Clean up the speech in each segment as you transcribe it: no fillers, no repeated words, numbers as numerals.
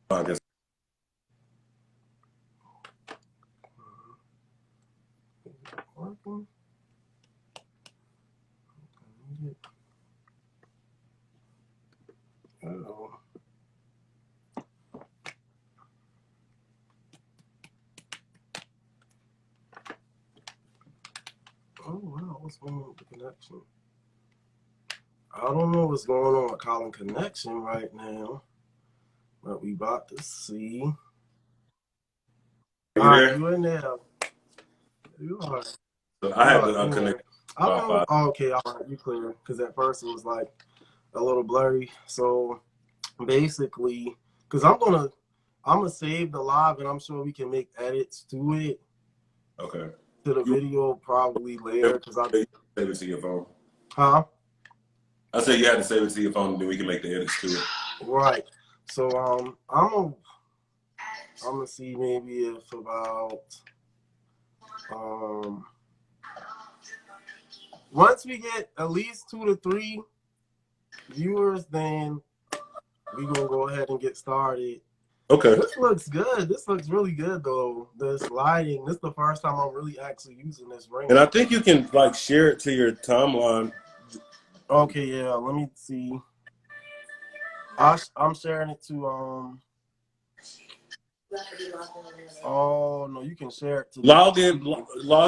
I guess. Oh wow, what's going on with the connection? I don't know what's going on with calling connection right now, but we about to see. You in there? You are. So I had to connect. Okay, all right, you clear. Because at first it was like a little blurry. So basically, because I'm gonna save the live, and I'm sure we can make edits to it. Okay. To the video probably later, because I save it to your phone. Huh? I said you had to save it to your phone, and then we can make the edits to it. Right. So I'm gonna see maybe if about once we get at least 2 to 3 viewers, then we gonna go ahead and get started. Okay. This looks good. This looks really good though. This lighting. This is the first time I'm really actually using this ring. And I think you can like share it to your timeline. Okay, yeah. Let me see. I'm sharing it to Oh no, you can share it to log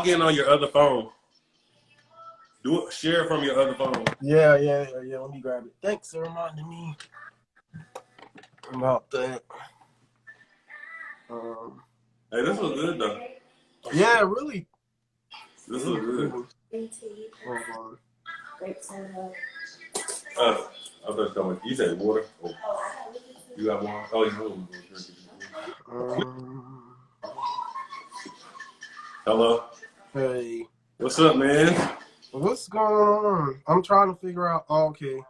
in on your other phone. Do it. Share from your other phone. Yeah. Let me grab it. Thanks for reminding me about that. Hey, this was good though. Yeah, really. This was good. I thought coming. You said water. Oh. You got water. Oh, you know. Hello. Hey. What's up, man? What's going on? I'm trying to figure out. Oh, okay.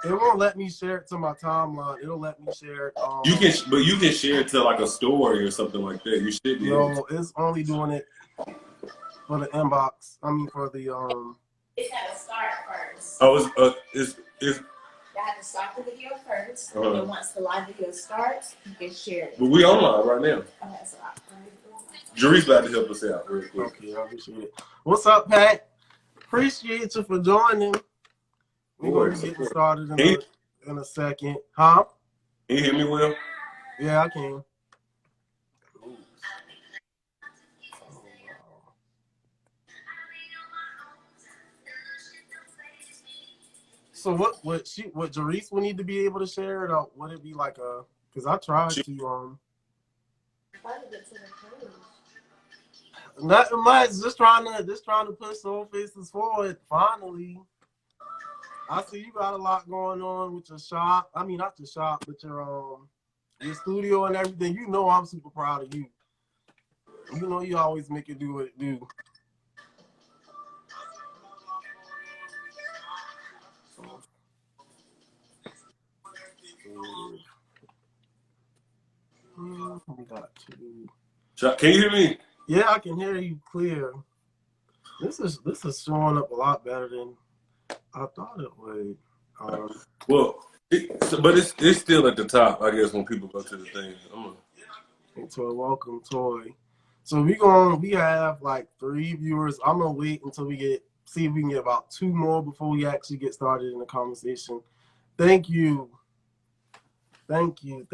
It won't let me share it to my timeline. It'll let me share it. You can share it to like a story or something like that. You should be. No, it's only doing it for the inbox. I mean, for the It had to start first. Oh, it's. You have to start the video first, and then once the live video starts, you can share it. But we online right now. Okay, so Jury's about to help us out real quick. Okay, I appreciate it. What's up, Pat? Appreciate you for joining. We're going to be getting started in a second. Huh? Can you hear me well? Yeah, I can. So what Jerice would need to be able to share it, or would it be like a? Because I tried to Nothing much. Just trying to push Soul Faces forward. Finally, I see you got a lot going on with your shop. I mean, not your shop, but your studio and everything. You know, I'm super proud of you. You know, you always make it do what it do. We got to. Can you hear me? Yeah, I can hear you clear. This is showing up a lot better than I thought it would. Well, but it's still at the top, I guess, when people go to the thing. To a welcome toy. So we have like 3 viewers. I'm gonna wait until see if we can get about 2 more before we actually get started in the conversation. Thank you. Thank you.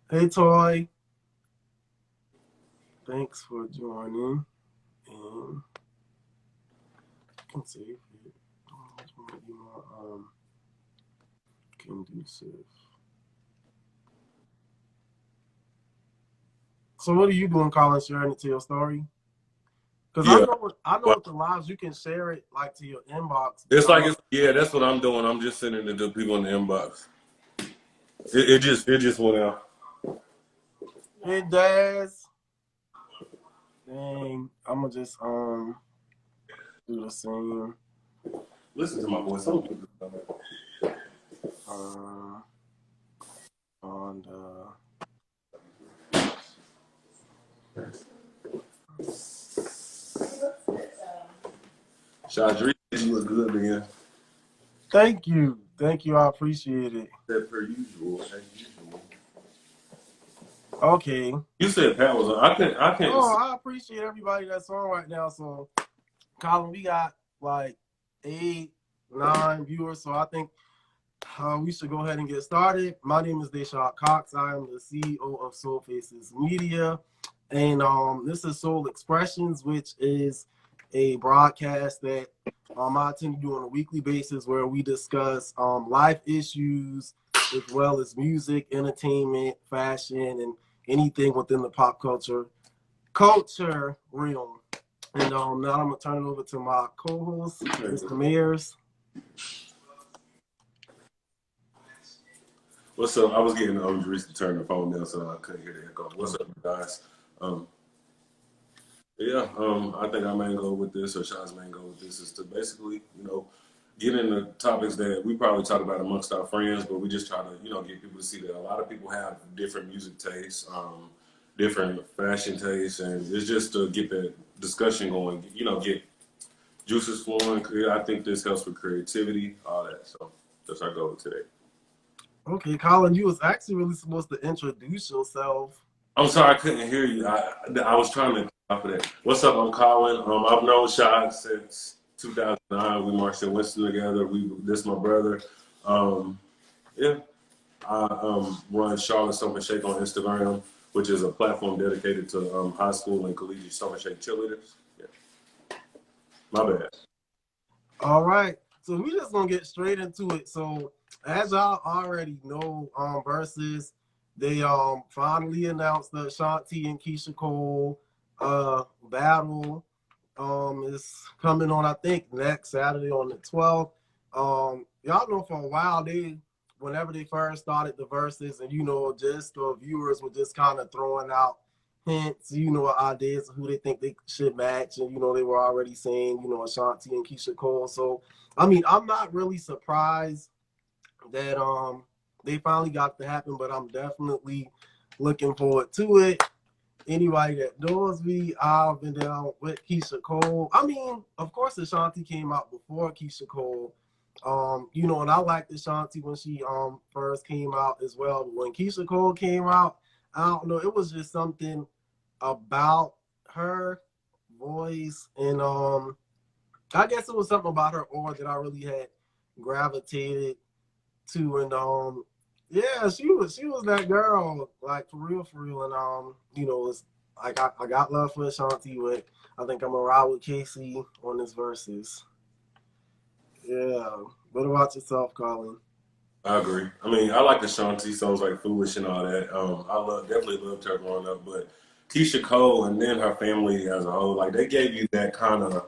Hey, Toy. Thanks for joining. And I can save it. Might be more conducive. So what are you doing, Colin? Sharing it to your story? Because I know with the lives you can share it like to your inbox. It's that's what I'm doing. I'm just sending it to people in the inbox. It just went out. It does. Dang, I'm gonna just do the same. Listen to my voice. On Shadri, you look good, man. Thank you. Thank you. I appreciate it. That per usual, as usual. Okay. You said Pat was on. I can't. Oh, I appreciate everybody that's on right now. So, Colin, we got like 8, 9 viewers. So I think we should go ahead and get started. My name is Deshaun Cox. I am the CEO of Soul Faces Media. And this is Soul Xpressions, which is a broadcast that I attend to do on a weekly basis where we discuss life issues as well as music, entertainment, fashion, and anything within the pop culture realm. And now I'm going to turn it over to my co-host, Mr. Mayers. What's up? I was getting Reese to turn the phone down, so I couldn't hear the echo. What's up, guys? I think our main goal with this, or Sean's main goal with this, is to basically, get into topics that we probably talk about amongst our friends, but we just try to, get people to see that a lot of people have different music tastes, different fashion tastes, and it's just to get the discussion going, get juices flowing. I think this helps with creativity, all that. So that's our goal today. Okay, Colin, you was actually really supposed to introduce yourself. I'm sorry, I couldn't hear you. I was trying to off of that. What's up? I'm Colin. I've known Shad since 2009. We marched in Winston together. This my brother. I run Charlotte Summer Shake on Instagram, which is a platform dedicated to high school and collegiate summer shake cheerleaders. Yeah. My bad. All right. So we just gonna get straight into it. So as y'all already know, Versus, they finally announced the Ashanti and Keyshia Cole battle. Is coming on, I think, next Saturday on the 12th. Y'all know for a while whenever they first started the Verses, and just the viewers were just kind of throwing out hints, ideas of who they think they should match, and they were already saying, Ashanti and Keyshia Cole. So I mean, I'm not really surprised that they finally got to happen, but I'm definitely looking forward to it. Anybody that knows me, I've been down with Keyshia Cole. I mean, of course, Ashanti came out before Keyshia Cole. And I liked Ashanti when she first came out as well. But when Keyshia Cole came out, I don't know, it was just something about her voice, and I guess it was something about her aura that I really had gravitated to, and yeah, she was that girl, like for real, and it's like I got love for Ashanti, but I think I'm gonna ride with Casey on this Versus. Yeah, what about yourself, Colin? I agree. I mean, I like Ashanti, songs like Foolish and all that. Definitely loved her growing up, but Keyshia Cole and then her family as a whole, like they gave you that kind of,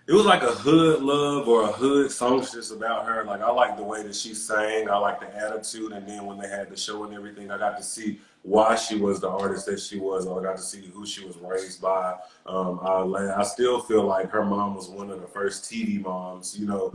it was like a hood love or a hood songstress about her. Like I like the way that she sang. I like the attitude. And then when they had the show and everything, I got to see why she was the artist that she was. I got to see who she was raised by. I still feel like her mom was one of the first TV moms, to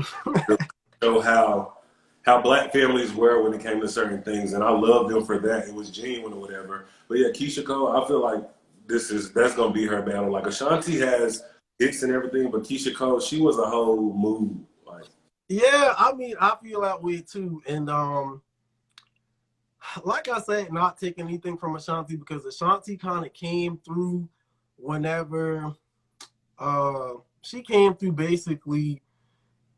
show how black families were when it came to certain things. And I love them for that. It was genuine or whatever. But yeah, Keyshia Cole, I feel like that's going to be her battle. Like Ashanti has hits and everything, but Keyshia Cole, she was a whole mood. Like, yeah, I mean, I feel that way too, and like I said, not taking anything from Ashanti, because Ashanti kind of came through whenever she came through basically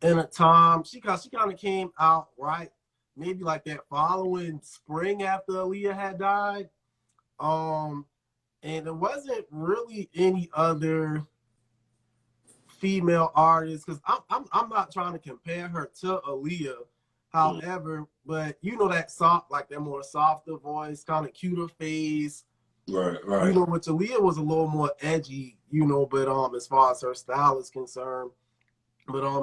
in a time she kind of came out right maybe like that following spring after Aaliyah had died, and there wasn't really any other female artists, because I'm not trying to compare her to Aaliyah, however, but that soft, like that more softer voice, kind of cuter face, right. Which Aaliyah was a little more edgy, but as far as her style is concerned, but I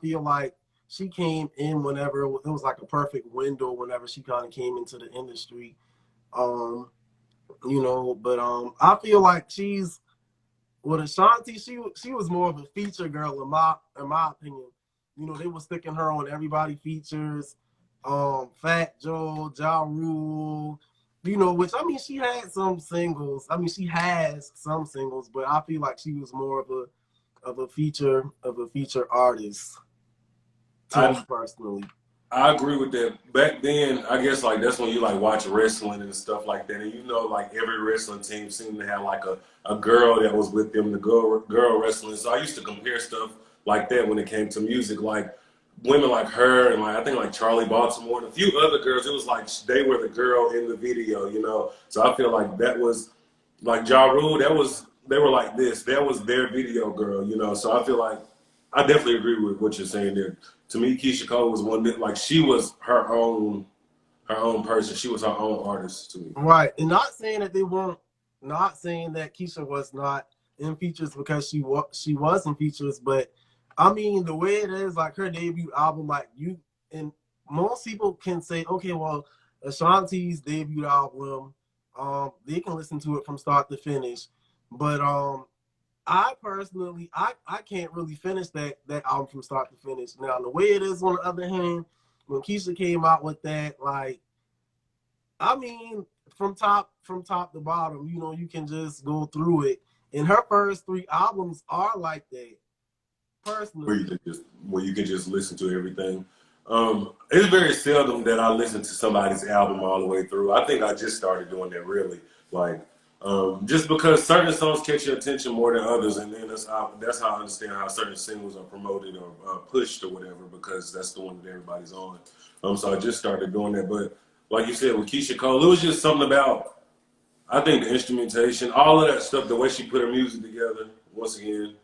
feel like she came in whenever it was like a perfect window whenever she kind of came into the industry, but I feel like with Ashanti, she was more of a feature girl in my opinion. They were sticking her on everybody features, Fat Joe, Ja Rule, which I mean she had some singles. I mean she has some singles, but I feel like she was more of a feature artist to me personally. I agree with that. Back then, I guess like that's when you like watch wrestling and stuff like that, and you know like every wrestling team seemed to have like a girl that was with them, the girl wrestling. So I used to compare stuff like that when it came to music, like women like her and like I think like Charlie Baltimore and a few other girls. It was like they were the girl in the video, you know. So I feel like that was like Ja Rule. That was they were like this. That was their video girl, you know. So I feel like I definitely agree with what you're saying there. To me, Keyshia Cole was one that like she was her own person. She was her own artist to me. Right, and not saying that they weren't, not saying that Keyshia was not in features because she was in features, but I mean the way it is, like her debut album, like you and most people can say, okay, well, Ashanti's debut album, they can listen to it from start to finish, but I personally, I can't really finish that album from start to finish. Now, the way it is, on the other hand, when Keyshia came out with that, like, I mean, from top to bottom, you know, you can just go through it. And her first 3 albums are like that. Personally, Where you can just listen to everything. It's very seldom that I listen to somebody's album all the way through. I think I just started doing that really, like just because certain songs catch your attention more than others, and then that's how I understand how certain singles are promoted or pushed or whatever, because that's the one that everybody's on. So I just started doing that, but like you said with Keyshia Cole, it was just something about I think the instrumentation, all of that stuff, the way she put her music together. Once again,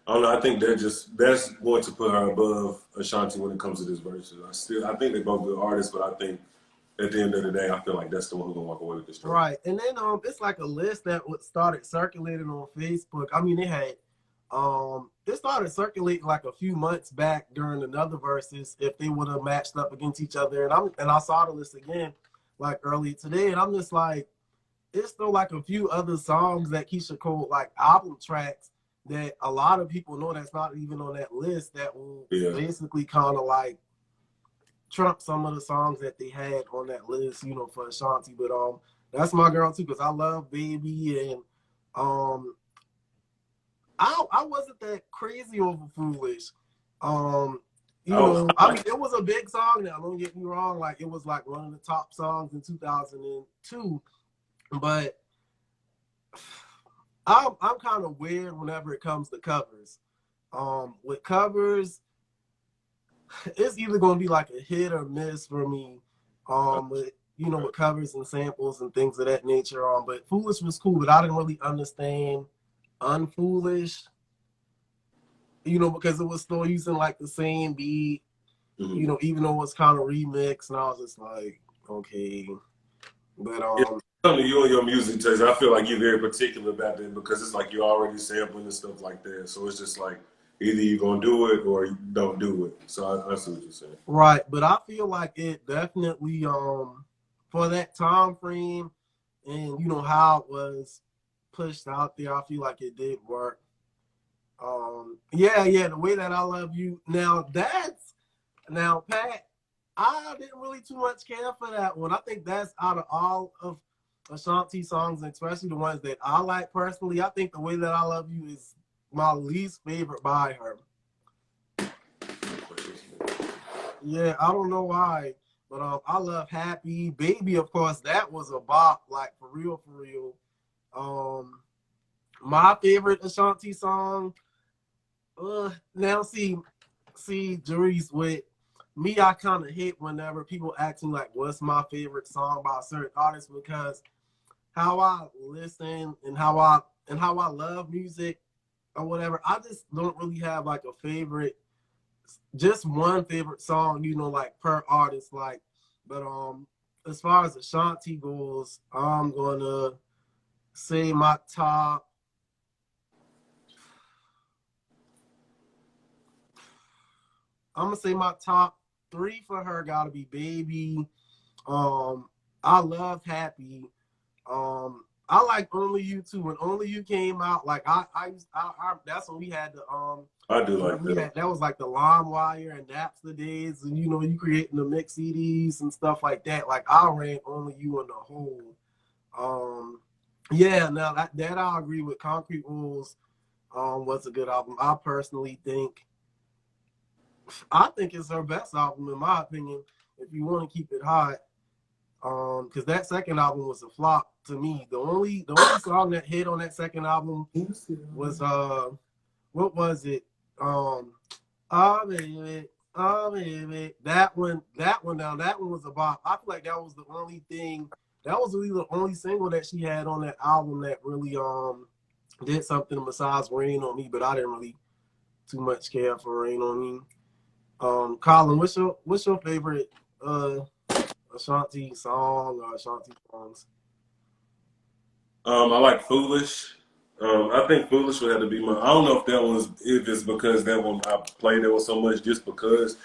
I don't know. I think that's going to put her above Ashanti when it comes to this verse. I think they're both good artists, but I think at the end of the day, I feel like that's the one who's gonna walk away with this trophy. right. And then it's like a list that started circulating on Facebook. I mean, it started circulating like a few months back during another verses if they would have matched up against each other. And I saw the list again like earlier today, and I'm just like, it's still like a few other songs that Keyshia Cole, like album tracks that a lot of people know that's not even on that list, that will basically kind of like trump some of the songs that they had on that list, you know, for Ashanti. But that's my girl too, because I love Baby, and I wasn't that crazy over Foolish. You know, I mean, it was a big song now, don't get me wrong, like it was like one of the top songs in 2002, but I'm kind of weird whenever it comes to covers. With covers, it's either gonna be like a hit or miss for me. With you know, with covers and samples and things of that nature. But Foolish was cool, but I didn't really understand Unfoolish. You know, because it was still using like the same beat. You know, even though it was kind of remixed, and I was just like, okay. But something you and your music taste, I feel like you're very particular about that because it's like you're already sampling and stuff like that. So it's just like either you're gonna do it or you don't do it. So I see what you're saying. Right, but I feel like it definitely for that time frame and you know how it was pushed out there, I feel like it did work. Yeah, the way that I love you. Now Pat, I didn't really too much care for that one. I think that's out of all of Ashanti songs, and especially the ones that I like personally, I think The Way That I Love You is my least favorite by her. Yeah, I don't know why, but I love Happy. Baby, of course, that was a bop, like for real, for real. My favorite Ashanti song, now see, Jerice, with me, I kind of hate whenever people ask me like, what's my favorite song by a certain artist, because how I listen and how I love music or whatever, I just don't really have like a favorite, just one favorite song, you know, like per artist, like. But as far as Ashanti goes, I'm gonna say my top. I'm gonna say my top 3 for her gotta be Baby. I love Happy. I like Only You too. When Only You came out, like I that's when we had the I do like that. That was like the LimeWire and Napster days, and you know, you creating the mix CDs and stuff like that. Like I ran Only You in the whole. Yeah, now that I agree with. Concrete Rules was a good album. I personally think I think it's her best album, in my opinion, if you want to keep it hot. Because that second album was a flop to me. The only song that hit on that second album was what was it? Oh baby, oh baby. That one now. That one was a bop. I feel like that was the only thing. That was really the only single that she had on that album that really did something besides Rain on Me. But I didn't really too much care for Rain on Me. Colin, what's your favorite Ashanti song or Ashanti songs? I like Foolish. I think Foolish would have to be my. I don't know if it's because that one I played it with so much, just because.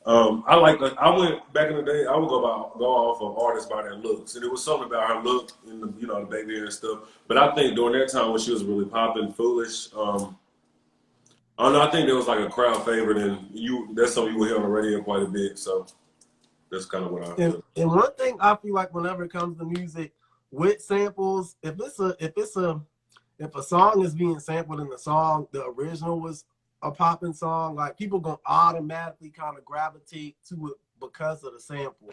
I went back in the day. I would go off of artists by their looks, and it was something about her look and the baby hair and stuff. But I think during that time when she was really popping, Foolish. I don't know. I think there was like a crowd favorite, and that's something you would hear on the radio quite a bit. So that's kind of what I feel. And one thing I feel like whenever it comes to music with samples, if a song is being sampled in the song, the original was a popping song, like people gonna automatically kind of gravitate to it because of the sample.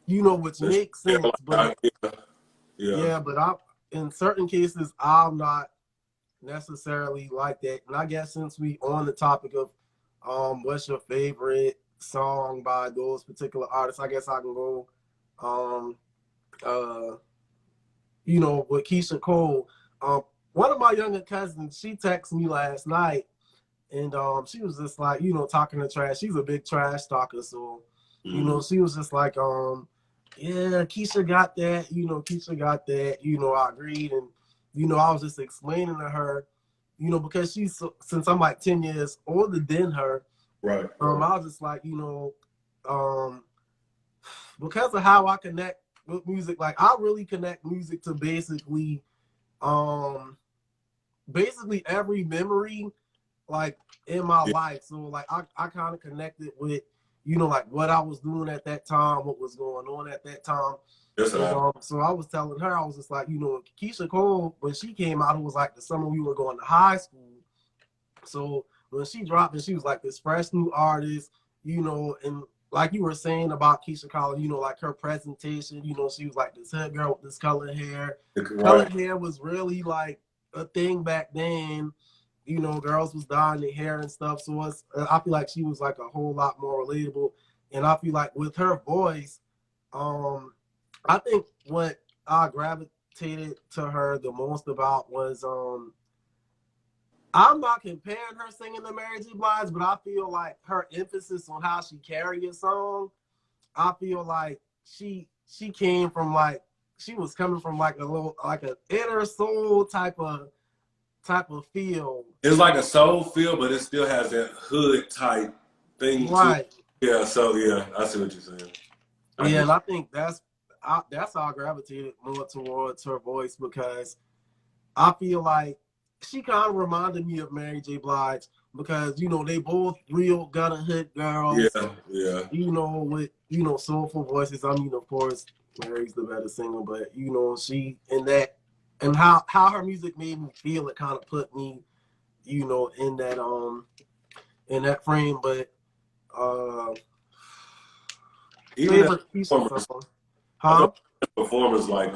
Which makes sense. But but in certain cases I'm not necessarily like that. And I guess since we on the topic of what's your favorite song by those particular artists, I guess I can go with Keyshia Cole. One of my younger cousins, she texted me last night, and she was just like, talking to trash. She's a big trash talker, so she was just like, yeah, Keyshia got that, Keyshia got that, I agreed, and I was just explaining to her, because since I'm like 10 years older than her, right. I was just like, because of how I connect with music, like I really connect music to basically every memory like in my life. So like I kind of connected with like what I was doing at that time, what was going on at that time. So I was telling her, I was just like, Keyshia Cole, when she came out, it was like the summer we were going to high school. So when she dropped it, she was like this fresh new artist, and like you were saying about Keyshia Cole, like her presentation, she was like this hood girl with this colored hair. Right. Colored hair was really like a thing back then. Girls was dyeing their hair and stuff. So I feel like she was like a whole lot more relatable. And I feel like with her voice, I think what I gravitated to her the most about was I'm not comparing her singing to Mary J. Blige, but I feel like her emphasis on how she carried a song, I feel like she came from like, she was coming from like a little, like an inner soul type of feel. It's like a soul feel, but it still has that hood type thing. Right. Yeah, so yeah, I see what you're saying. And I think that's how I gravitated more towards her voice, because I feel like she kind of reminded me of Mary J. Blige, because they both real gutter hood girls. Yeah. With soulful voices. I mean, of course, Mary's the better singer, but she in that, and how her music made me feel, it kind of put me, in that frame. But even performers like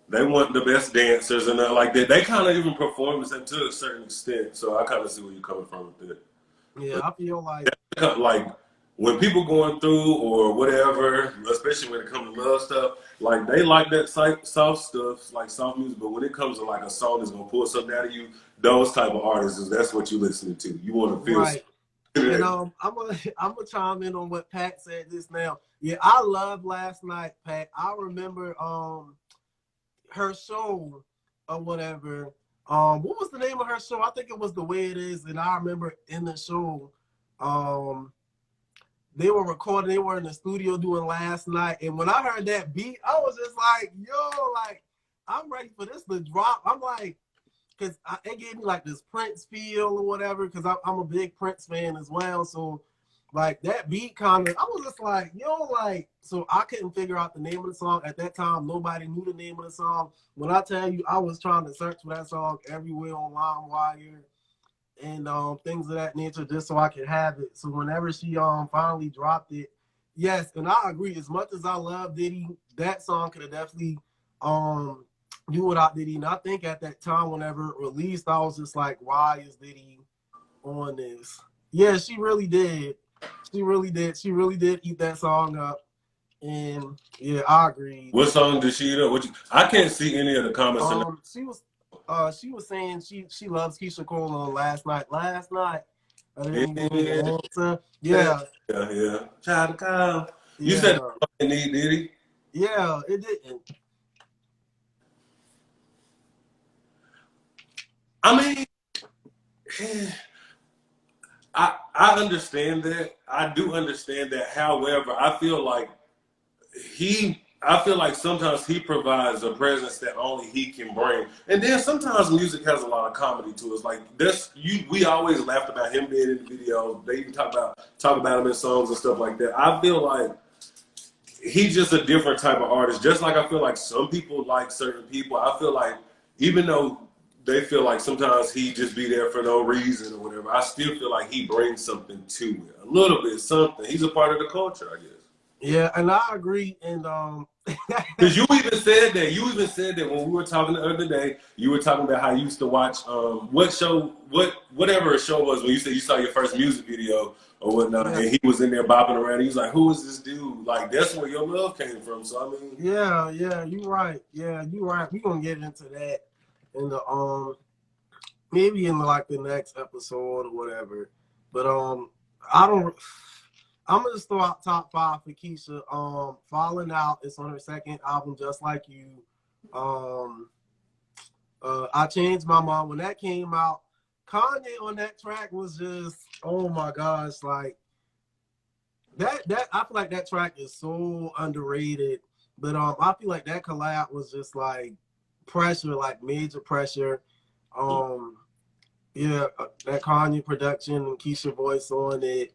they want the best dancers and like that. They kind of even perform to a certain extent. So I kind of see where you're coming from with that. Yeah, I feel like when people going through or whatever, especially when it comes to love stuff, like they like that soft stuff, like soft music. But when it comes to like a song that's gonna pull something out of you, those type of artists, that's what you're listening to. You want to feel right. And I'm gonna chime in on what Pat said just now. Yeah, I loved last night, Pat. I remember her show or whatever. What was the name of her show? I think it was The Way It Is. And I remember in the show, they were recording, they were in the studio doing Last Night. And when I heard that beat, I was just like, yo, like, I'm ready for this to drop. I'm like, because it gave me like this Prince feel or whatever, because I'm a big Prince fan as well. So like that beat kind of, I was just like, yo, like, so I couldn't figure out the name of the song. At that time, nobody knew the name of the song. When I tell you, I was trying to search for that song everywhere on LimeWire. and things of that nature, just so I could have it. So whenever she finally dropped it, yes, and I agree. As much as I love Diddy, that song could have definitely do without Diddy. And I think at that time, whenever it released, I was just like, why is Diddy on this? Yeah, she really did. She really did. She really did eat that song up. And yeah, I agree. What song did she eat up? I can't see any of the comments. She was saying she loves Keyshia Cole on Last Night. Last night. I didn't Yeah, even answer. Yeah. yeah. Child to call. You Yeah. said it need Diddy? Yeah, it didn't. I mean, I understand that. I do understand that. However, I feel like sometimes he provides a presence that only he can bring. And then sometimes music has a lot of comedy to it. Like we always laughed about him being in the video. They even talk about him in songs and stuff like that. I feel like he's just a different type of artist. Just like I feel like some people like certain people. I feel like even though they feel like sometimes he just be there for no reason or whatever, I still feel like he brings something to it. A little bit, something. He's a part of the culture, I guess. Yeah, and I agree. And because you even said that. You even said that when we were talking the other day. You were talking about how you used to watch whatever a show was when you said you saw your first music video or whatnot, and he was in there bopping around. He was like, "Who is this dude?" Like that's where your love came from. So I mean, yeah, you're right. Yeah, you're right. We're gonna get into that in the maybe in like the next episode or whatever. But I'm gonna just throw out top 5 for Keyshia. Falling Out is on her second album, Just Like You. I Changed My Mind. When that came out, Kanye on that track was just, oh my gosh, like that I feel like that track is so underrated. But I feel like that collab was just like pressure, like major pressure. Yeah, that Kanye production and Keyshia voice on it.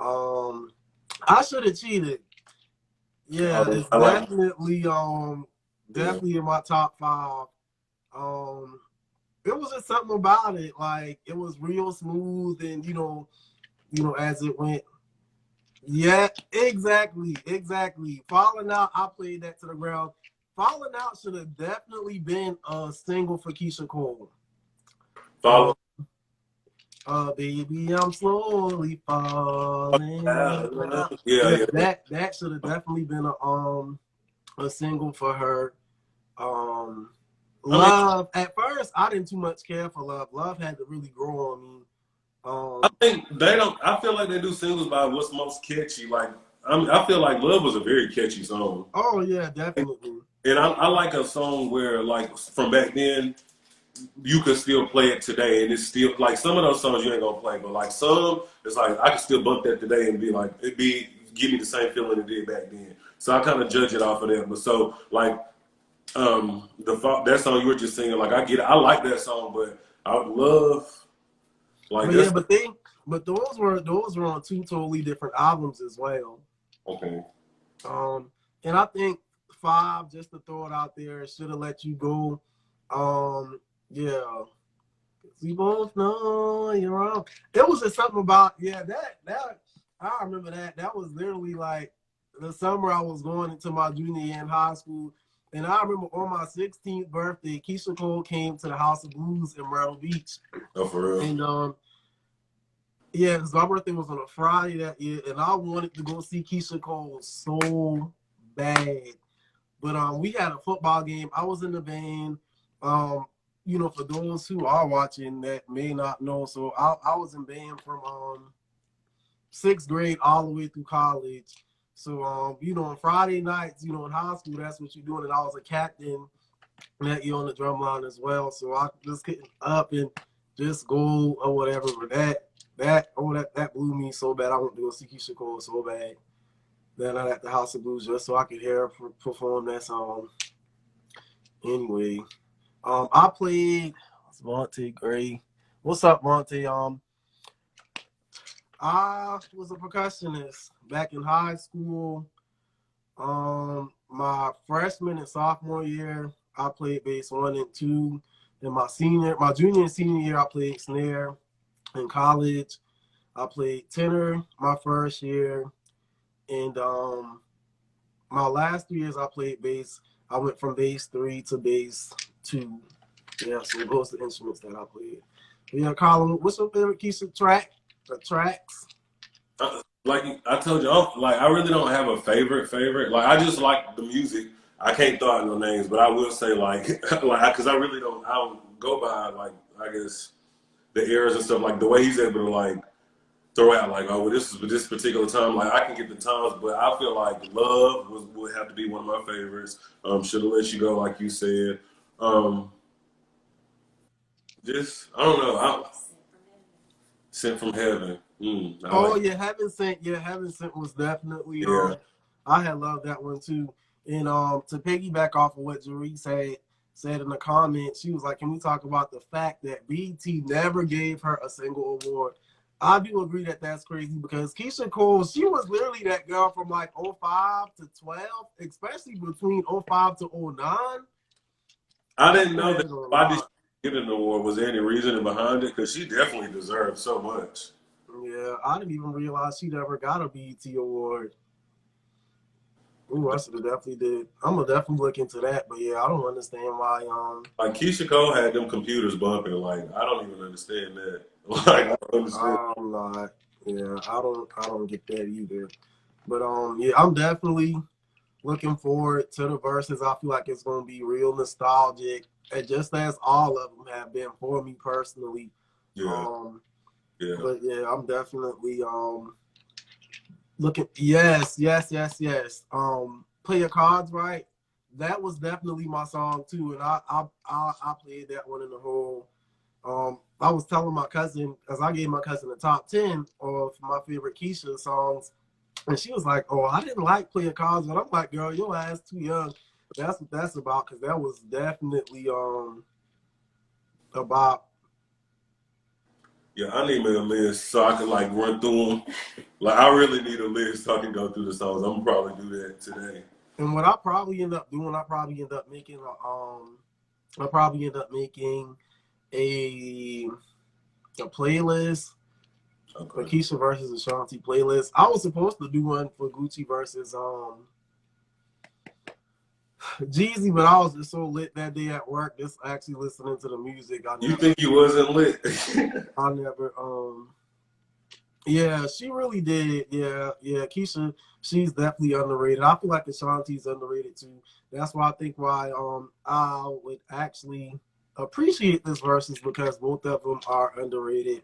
I Should Have Cheated. Yeah, it's definitely definitely in my top 5. It was just something about it, like it was real smooth, and you know as it went. Yeah, exactly. Falling Out, I played that to the ground. Falling Out should have definitely been a single for Keyshia Cole. Baby, I'm slowly falling. Yeah. That should have definitely been a single for her. Love. At first, I didn't too much care for Love. Love had to really grow on me. I think they don't. I feel like they do singles by what's most catchy. Like I feel like Love was a very catchy song. Oh yeah, definitely. And I like a song where like from back then you could still play it today, and it's still like some of those songs you ain't gonna play, but like some, it's like I can still bump that today and be like give me the same feeling it did back then. So I kind of judge it off of that. But so like that song you were just singing, like I get it, I like that song, but I would love like but those were on 2 totally different albums as well. Okay. And I think 5, just to throw it out there, Should Have Let You Go. Yeah, we both know you're wrong. It was just something about that I remember that was literally like the summer I was going into my junior year in high school, and I remember on my 16th birthday, Keyshia Cole came to the House of Blues in Myrtle Beach. Oh, for real? And yeah, because my birthday was on a Friday that year, and I wanted to go see Keyshia Cole so bad. But we had a football game. I was in the band. For those who are watching that may not know, so I was in band from 6th grade all the way through college. So on Friday nights, in high school, that's what you're doing. And I was a captain that year on the drum line as well. So I just couldn't up and just go or whatever. But that blew me so bad. I wanted to go see Keyshia Cole so bad. Then I at the House of Blues just so I could hear her perform that song. Anyway, I played Monte Gray. What's up, Monte? I was a percussionist back in high school. My freshman and sophomore year, I played bass 1 and 2. Then my junior and senior year, I played snare. In college, I played tenor my first year, and my last 3 years I played bass. I went from bass 3 to bass 2. Yeah, so those are the instruments that I played. Yeah, Colin, what's your favorite Keyshia track? The tracks? Like I told you, I really don't have a favorite. Like I just like the music. I can't throw out no names, but I will say like because I really don't. I don't go by like I guess the eras and stuff. Like the way he's able to like throw out like, oh, well, this is this particular time. Like I can get the times, but I feel like Love would have to be one of my favorites. Should have let you go, like you said. Just I don't know. Sent from Heaven. Oh yeah, Heaven Sent. Yeah, Heaven Sent was definitely Yeah. I had loved that one too. And to piggyback off of what Jeree said in the comments, she was like, "Can we talk about the fact that BET never gave her a single award?" I do agree that that's crazy because Keyshia Cole, she was literally that girl from like 05 to 12, especially between 05 to 09. I didn't know that. Why did she get an award? Was there any reasoning behind it? Because she definitely deserved so much. Yeah, I didn't even realize she never got a BET award. Ooh, I should have definitely did. I'm gonna definitely look into that, but yeah, I don't understand why. Like Keyshia Cole had them computers bumping. Like I don't even understand that. Like I don't understand. I'm not. Yeah, I don't get that either. But yeah, I'm definitely looking forward to the verses. I feel like it's gonna be real nostalgic, and just as all of them have been for me personally. Yeah. Yeah. But yeah, I'm definitely looking. Yes. Play Your Cards Right. That was definitely my song too, and I played that one in the whole. I was telling my cousin, because I gave my cousin the top 10 of my favorite Keyshia songs, and she was like, "Oh, I didn't like Play Your Cards," but I'm like, "Girl, your ass too young." That's what that's about, because that was definitely about. Yeah, I need me a list so I can like run through them. Like I really need a list so I can go through the songs. I'm gonna probably do that today. And what I probably end up doing, I probably end up making a playlist. Okay. For Keyshia versus Ashanti playlist. I was supposed to do one for Gucci versus Jeezy, but I was just so lit that day at work, just actually listening to the music. You think you wasn't lit? I never yeah, she really did. Yeah, Keyshia, she's definitely underrated. I feel like Ashanti's underrated too. That's why I think why I would actually appreciate this versus, because both of them are underrated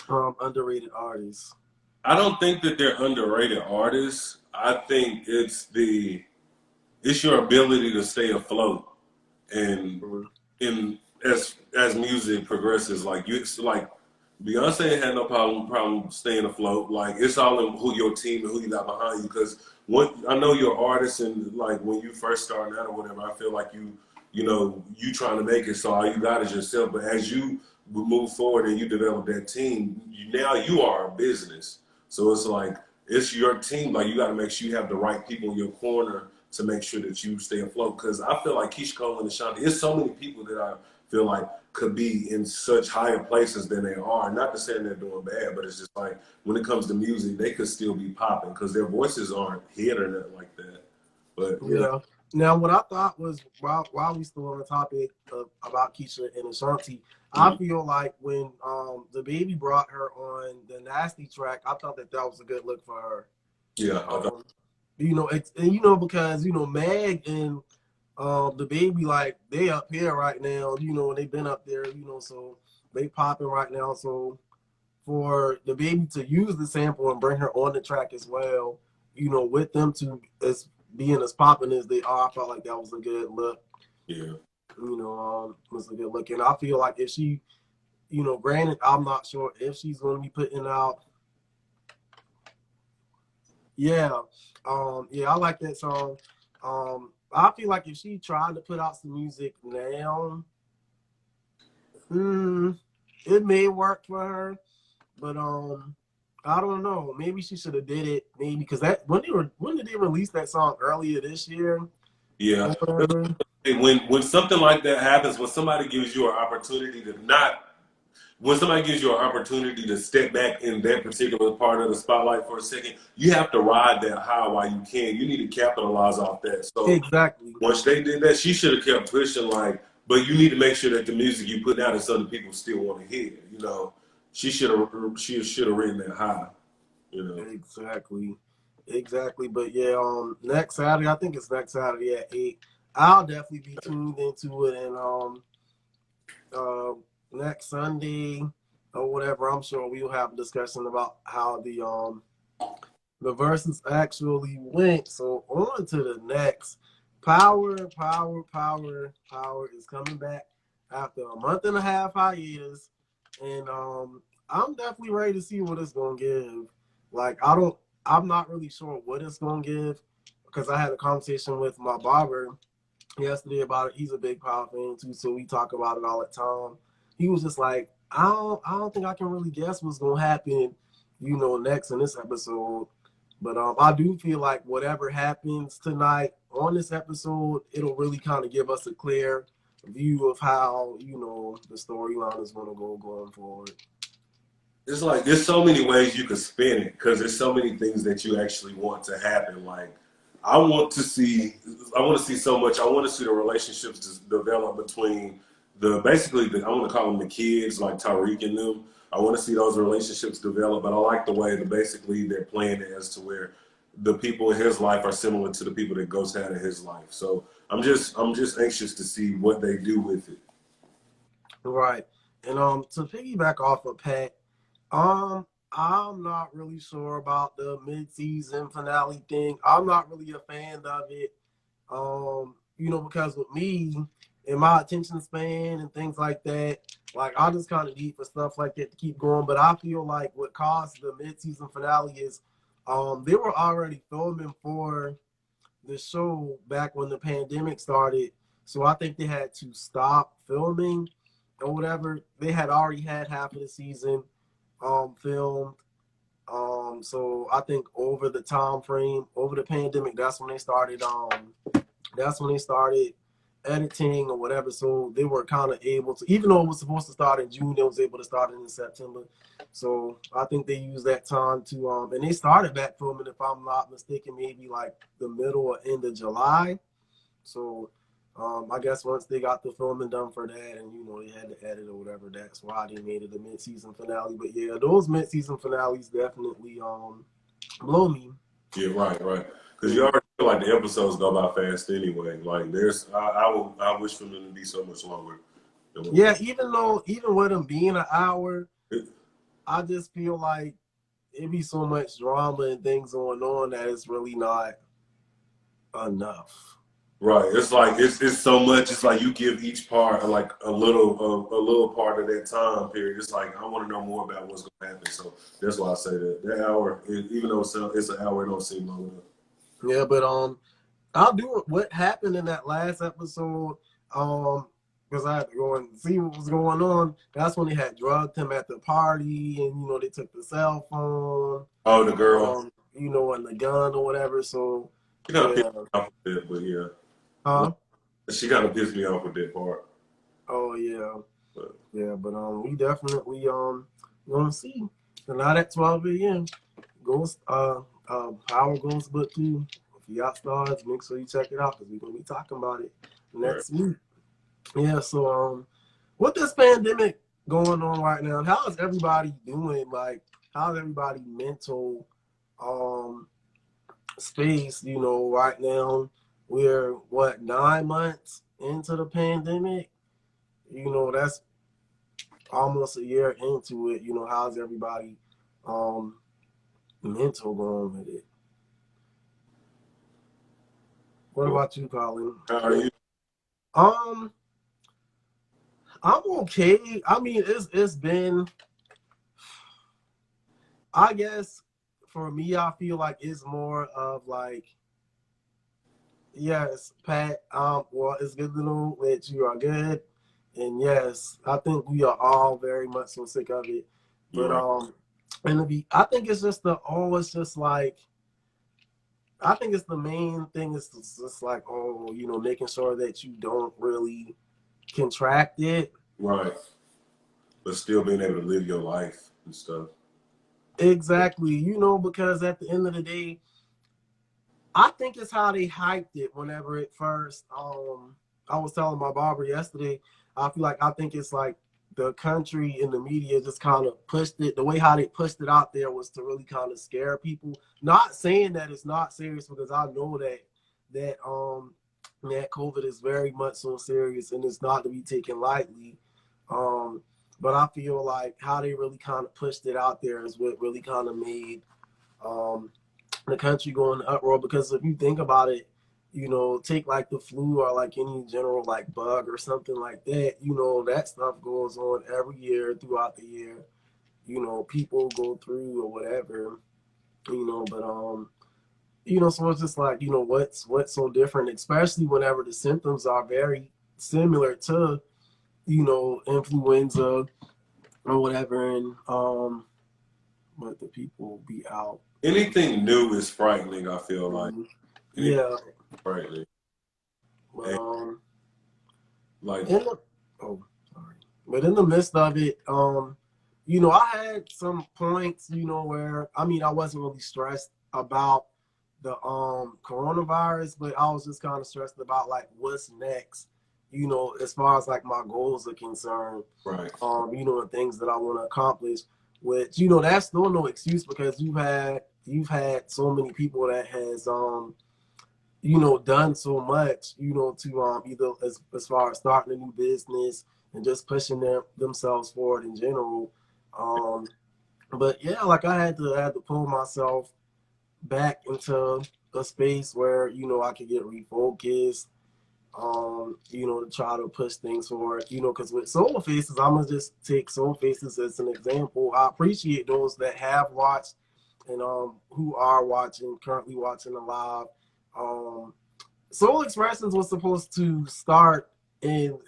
artists. I don't think that they're underrated artists. I think it's your ability to stay afloat, and as music progresses, it's like Beyonce had no problem staying afloat. Like it's all in who your team and who you got behind you. Because I know you're artist, and like when you first start out or whatever, I feel like you trying to make it. So all you got is yourself. But as you move forward and you develop that team, now you are a business. So it's like it's your team. Like you got to make sure you have the right people in your corner to make sure that you stay afloat. Because I feel like Keyshia Cole and Ashanti, there's so many people that I feel like could be in such higher places than they are. Not to say they're doing bad, but it's just like when it comes to music, they could still be popping because their voices aren't hit or nothing like that. But yeah. Now, what I thought was while we still on the topic about Keyshia and Ashanti, I feel like when the baby brought her on the Nasty track, I thought that was a good look for her. Yeah. Because Meg and the baby, like they up here right now, and they've been up there, so they popping right now. So for the baby to use the sample and bring her on the track as well, with them to as being as popping as they are, I felt like that was a good look. Yeah. Was a good look. And I feel like if she, granted, I'm not sure if she's going to be putting out. Yeah. I like that song. I feel like if she tried to put out some music now, it may work for her. But I don't know. Maybe she should have did it. Maybe because when did they release that song earlier this year? Yeah. When something like that happens, when somebody gives you an opportunity to not when somebody gives you an opportunity to step back in that particular part of the spotlight for a second, you have to ride that high while you can. You need to capitalize off that. So Exactly. once they did that, she should have kept pushing. Like, but you need to make sure that the music you put out is something people still want to hear. You know, she should have written that high. You know, exactly. But yeah, next Saturday, I think it's next Saturday at 8. I'll definitely be tuned into it, and next Sunday or whatever, I'm sure we'll have a discussion about how the verses actually went. So on to the next. Power is coming back after a month and a half hiatus, and I'm definitely ready to see what it's gonna give. Like I'm not really sure what it's gonna give because I had a conversation with my barber yesterday about it. He's a big Power fan too, so we talk about it all the time. He was just like, I don't think I can really guess what's gonna happen, next in this episode. But I do feel like whatever happens tonight on this episode, it'll really kind of give us a clear view of how, the storyline is going to go going forward. it's like there's so many ways you could spin it because there's so many things that you actually want to happen. Like I want to see so much. I want to see the relationships develop between I want to call them the kids, like Tariq and them. I want to see those relationships develop, but I like the way that basically they're playing it as to where the people in his life are similar to the people that Ghost had in his life. So I'm just anxious to see what they do with it. Right. And to piggyback off of Pat, I'm not really sure about the mid-season finale thing. I'm not really a fan of it. Because with me and my attention span and things like that, like I just kind of need for stuff like that to keep going. But I feel like what caused the mid-season finale is they were already filming for the show back when the pandemic started. So I think they had to stop filming or whatever. They had already had half of the season filmed. So I think over the time frame, over the pandemic, that's when they started editing or whatever. So they were kind of able to, even though it was supposed to start in June, they was able to start it in September. So I think they used that time to and they started back filming, if I'm not mistaken, maybe like the middle or end of July. So I guess once they got the filming done for that, and they had to edit or whatever, that's why they made it a mid-season finale. But yeah, those mid-season finales definitely blow me. Yeah, right. Because you already feel like the episodes go by fast anyway. Like I wish for them to be so much longer. Yeah, even with them being an hour, I just feel like it be so much drama and things going on that it's really not enough. Right. It's like it's so much. It's like you give each part like a little part of that time period. It's like I want to know more about what's going to happen. So that's why I say that hour, even though it's an hour, it don't seem long enough. Yeah, but I'll do what happened in that last episode. Because I had to go and see what was going on. That's when they had drugged him at the party, and they took the cell phone. Oh, the girl. And the gun or whatever. So she kind of pissed me off with that, but yeah. Huh? She kind of pissed me off with that part. Oh yeah, but we definitely gonna see tonight at 12 a.m. Ghost Power Book II. If you got STARZ, make sure you check it out because we're gonna be talking about it next week. Yeah, so with this pandemic going on right now, how is everybody doing? Like, how's everybody mental space? Right now we're 9 months into the pandemic. That's almost a year into it. How's everybody mental going with it? What about you, Colin? How are you? I'm okay. I mean, it's been, I guess for me, I feel like it's more of like, yes, Pat, well, it's good to know that you are good. And yes, I think we are all very much so sick of it. But I think it's just I think it's the main thing is just like, making sure that you don't really contract it. Right. but still being able to live your life and stuff. Exactly. You know, because at the end of the day, I think it's how they hyped it whenever it first. I was telling my barber yesterday. I think it's like the country and the media just kind of pushed it. The way how they pushed it out there was to really kind of scare people. Not saying that it's not serious, because I know that COVID is very much so serious and it's not to be taken lightly. But I feel like how they really kind of pushed it out there is what really kind of made the country go in uproar. Because if you think about it, you know, take like the flu or like any general like bug or something like that, you know, that stuff goes on every year throughout the year. You know, people go through or whatever, you know, but you know, so it's just like, you know, what's so different, especially whenever the symptoms are very similar to, you know, influenza or whatever, and but the people be out. Anything new is frightening, I feel like. Yeah. Frightening. But like in the sorry. But in the midst of it, you know, I had some points, you know, where I mean I wasn't really stressed about the coronavirus, but I was just kind of stressed about like what's next, you know, as far as like my goals are concerned. right. You know, the things that I want to accomplish, which, you know, that's still no excuse, because you've had so many people that has you know, done so much, you know, to either as far as starting a new business and just pushing themselves forward in general. But yeah, like I had to pull myself back into a space where, you know, I could get refocused, you know, to try to push things forward, you know, because with Soul Faces, I'm gonna just take Soul Faces as an example. I appreciate those that have watched and who are currently watching the live. Soul Xpressions was supposed to start in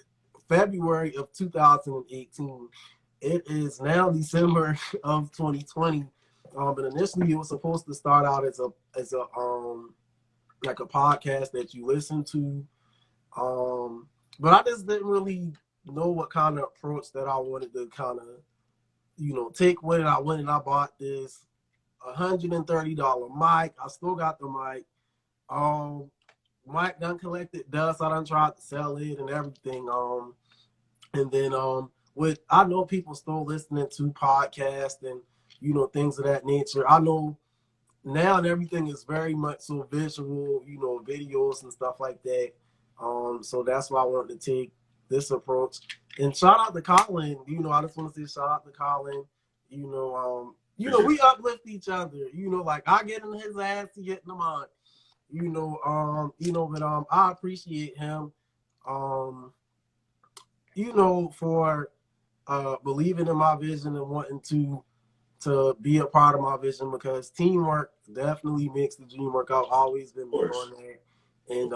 February of 2018. It is now December of 2020. But initially it was supposed to start out as a like a podcast that you listen to. But I just didn't really know what kind of approach that I wanted to kind of, you know, take with it. I went and I bought this $130 mic. I still got the mic. Mic done collected dust. I done tried to sell it and everything. And then with I know people still listening to podcasts and, you know, things of that nature. I know now and everything is very much so visual, you know, videos and stuff like that. So that's why I wanted to take this approach. And shout out to Colin. You know, I just want to say shout out to Colin. You know, we uplift each other. You know, like I get in his ass, he get in mine. But I appreciate him. You know, for believing in my vision and wanting to be a part of my vision, because teamwork definitely makes the dream work. I've always been big on that, and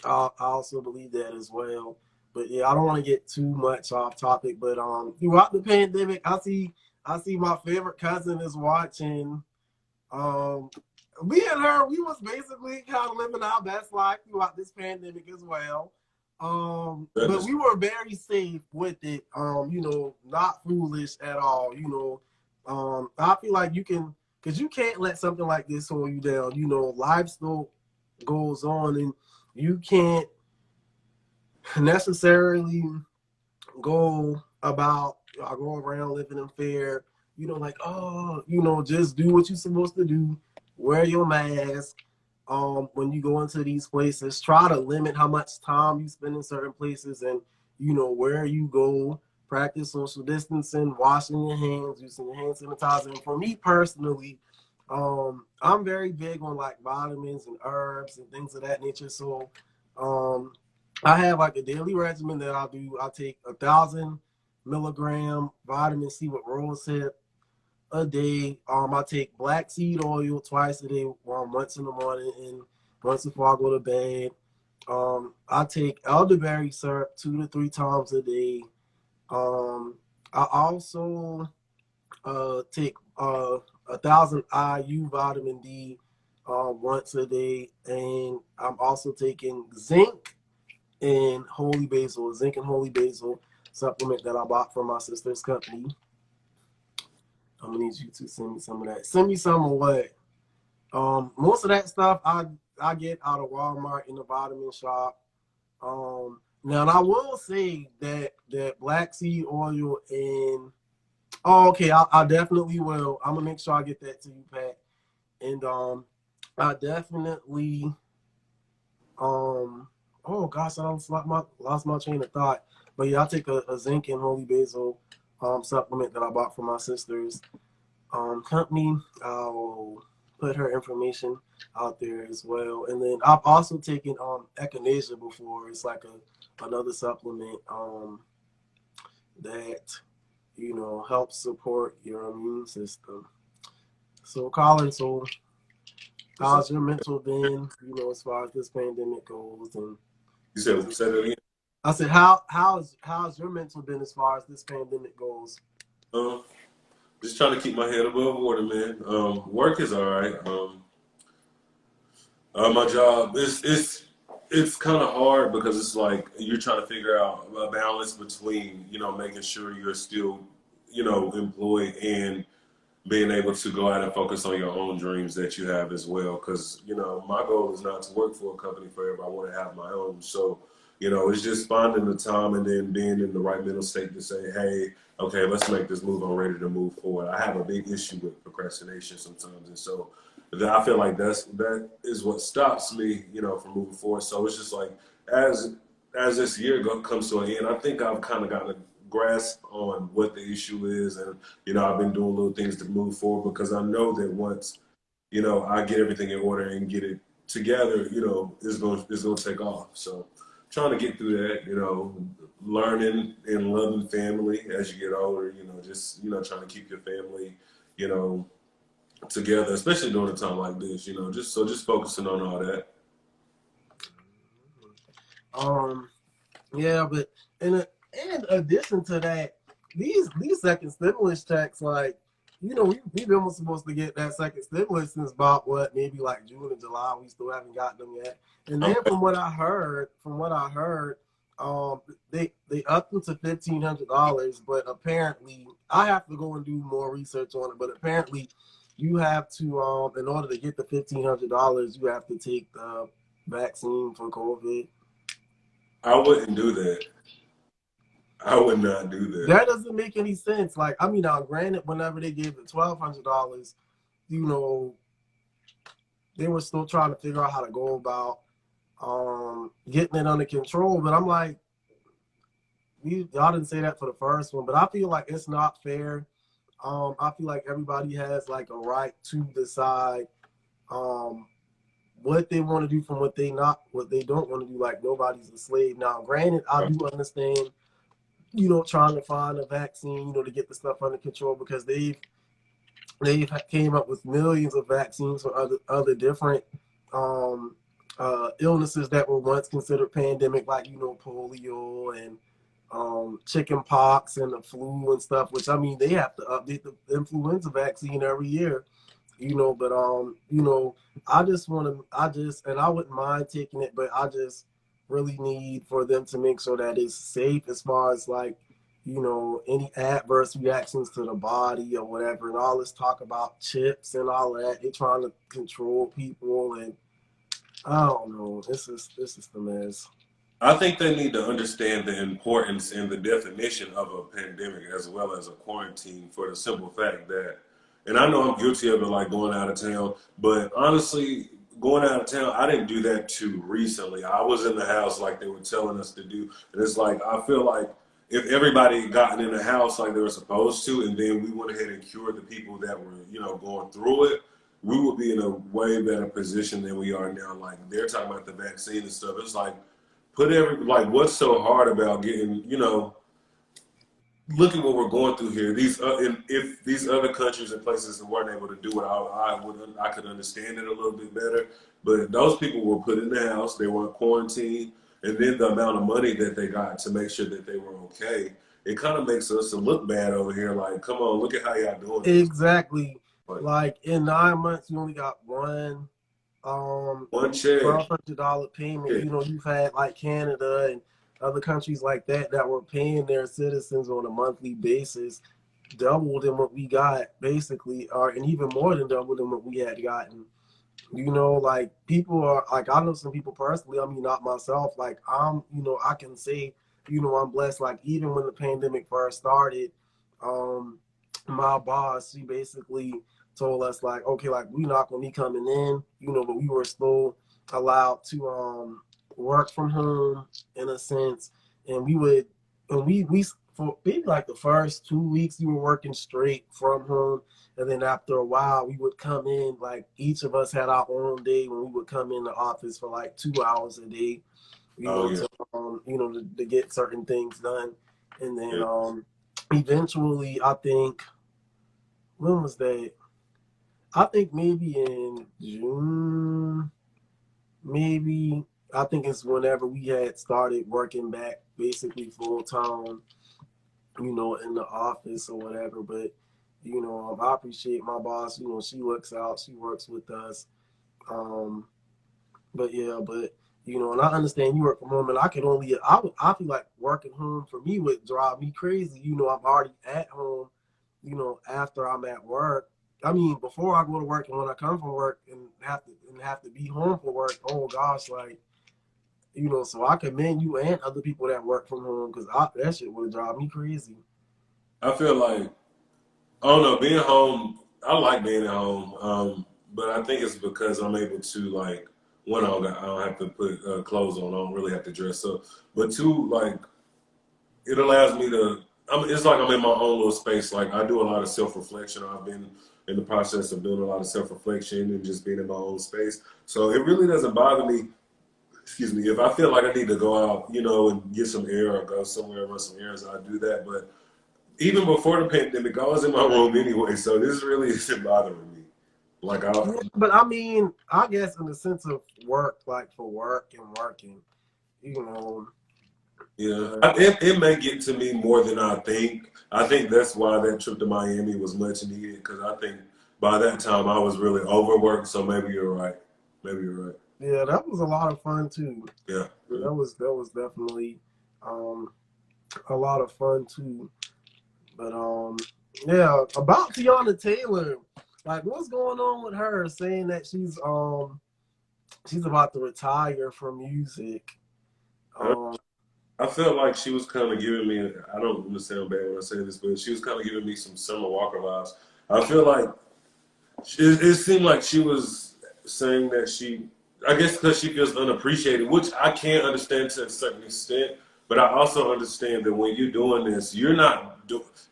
I also believe that as well. But yeah, I don't want to get too much off topic. But throughout the pandemic, I see my favorite cousin is watching. Me and her, we was basically kind of living our best life throughout this pandemic as well. But we were very safe with it. You know, not foolish at all. You know, I feel like because you can't let something like this hold you down. You know, life still goes on, and you can't necessarily go around living in fear. You know, like, oh, you know, just do what you're supposed to do. Wear your mask. When you go into these places, try to limit how much time you spend in certain places, and, you know, where you go. Practice social distancing, washing your hands, using your hand sanitizer. And for me personally, I'm very big on like vitamins and herbs and things of that nature. So I have like a daily regimen that I do. I take 1,000 milligram vitamin C with rosehip a day. I take black seed oil twice a day, once in the morning and once before I go to bed. I take elderberry syrup 2 to 3 times a day. I also take 1,000 IU vitamin D once a day, and I'm also taking zinc and holy basil. supplement that I bought from my sister's company. I'm gonna need you to send me some of that. Send me some of what? Most of that stuff I get out of Walmart in the vitamin shop. Now and I will say that black seed oil and okay, I definitely will. I'm gonna make sure I get that to you, Pat. And I definitely oh gosh, I lost my train of thought. But yeah, I'll take a zinc and holy basil supplement that I bought from my sister's company. I'll put her information out there as well. And then I've also taken echinacea before. It's like another supplement that helps support your immune system. So Colin, so how's your mental been, as far as this pandemic goes? And you said say that again. I said, how's your mental been as far as this pandemic goes? Just trying to keep my head above water, man. Work is all right. My job it's kind of hard because it's like you're trying to figure out a balance between making sure you're still employed and being able to go out and focus on your own dreams that you have as well. Because my goal is not to work for a company forever. I want to have my own. So it's just finding the time and then being in the right mental state to say, hey, okay, let's make this move. I'm ready to move forward. I have a big issue with procrastination sometimes, and so I feel like that is what stops me, from moving forward. So it's just like as this year comes to an end, I think I've kind of gotten a grasp on what the issue is, and I've been doing little things to move forward because I know that once I get everything in order and get it together, it's going to take off. So trying to get through that, learning and loving family as you get older, just trying to keep your family, together, especially during a time like this, just focusing on all that. Yeah, but in addition to that, these second stimulus checks, like, we've been supposed to get that second stimulus since about maybe like June or July. We still haven't got them yet. And then from what I heard, they upped them to $1,500, but apparently I have to go and do more research on it. But apparently, you have to in order to get the $1,500, you have to take the vaccine for COVID. I wouldn't do that. I would not do that. That doesn't make any sense. Like, I mean, now granted, whenever they gave the $1,200, they were still trying to figure out how to go about getting it under control. But I'm like, y'all didn't say that for the first one, but I feel like it's not fair. I feel like everybody has like a right to decide what they want to do from what they don't want to do. Like, nobody's a slave. Now, granted, I do understand, trying to find a vaccine, to get the stuff under control, because they've came up with millions of vaccines for other different illnesses that were once considered pandemic, like polio and chicken pox and the flu and stuff. Which, I mean, they have to update the influenza vaccine every year. But I wouldn't mind taking it, but I just really need for them to make sure that it's safe as far as like, any adverse reactions to the body or whatever. And all this talk about chips and all that, they're trying to control people, and I don't know. This is the mess. I think they need to understand the importance and the definition of a pandemic as well as a quarantine, for the simple fact that, and I know I'm guilty of it, like going out of town, but honestly, going out of town, I didn't do that too recently. I was in the house like they were telling us to do. And it's like, I feel like if everybody had gotten in the house like they were supposed to, and then we went ahead and cured the people that were, going through it, we would be in a way better position than we are now. Like, they're talking about the vaccine and stuff. It's like, what's so hard about getting, look at what we're going through here. If these other countries and places weren't able to do it, I could understand it a little bit better. But those people were put in the house, they were in quarantine, and then the amount of money that they got to make sure that they were okay, it kind of makes us look bad over here. Like, come on, look at how y'all doing. Exactly. Like, in 9 months, you only got one check, $1,200 payment. Yeah. You've had like Canada and other countries like that were paying their citizens on a monthly basis double than what we got, basically, and even more than double than what we had gotten. You know, like people are like, I know some people personally, I mean, not myself, like I can say, I'm blessed. Like even when the pandemic first started, my boss, she basically told us like, okay, like we not gonna be coming in, but we were still allowed to work from home in a sense. And we for maybe like the first 2 weeks we were working straight from home. And then after a while, we would come in, like each of us had our own day when we would come in the office for like 2 hours a day, to get certain things done. And then eventually, I think, when was that? I think maybe in June, maybe. I think it's whenever we had started working back basically full time, in the office or whatever. But I appreciate my boss. She looks out, she works with us. But and I understand you work from home, and I feel like working home for me would drive me crazy. I'm already at home, after I'm at work. I mean, before I go to work and when I come from work and have to be home for work. Oh gosh, like. So I commend you and other people that work from home because that shit would drive me crazy. I feel like, I don't know, being home, I like being at home, but I think it's because I'm able to, like, one, I don't have to put clothes on. I don't really have to dress up. But two, like, it allows me to, it's like I'm in my own little space. Like, I do a lot of self-reflection. I've been in the process of doing a lot of self-reflection and just being in my own space. So it really doesn't bother me, excuse me, if I feel like I need to go out, and get some air or go somewhere and run some errands, I do that. But even before the pandemic, I was in my room anyway, so this really isn't bothering me. Like, but I mean, I guess in the sense of work, like for work and working, Yeah, it may get to me more than I think. I think that's why that trip to Miami was much needed, because I think by that time I was really overworked. So maybe you're right. Maybe you're right. Yeah, that was a lot of fun too. Yeah, that was definitely a lot of fun too. But yeah, about Teyana Taylor, like what's going on with her? Saying that she's about to retire from music. I felt like she was kind of giving me, I don't want to sound bad when I say this, but she was kind of giving me some Summer Walker vibes. I feel like it seemed like she was saying that I guess because she feels unappreciated, which I can understand to a certain extent, but I also understand that when you're doing this, you're not,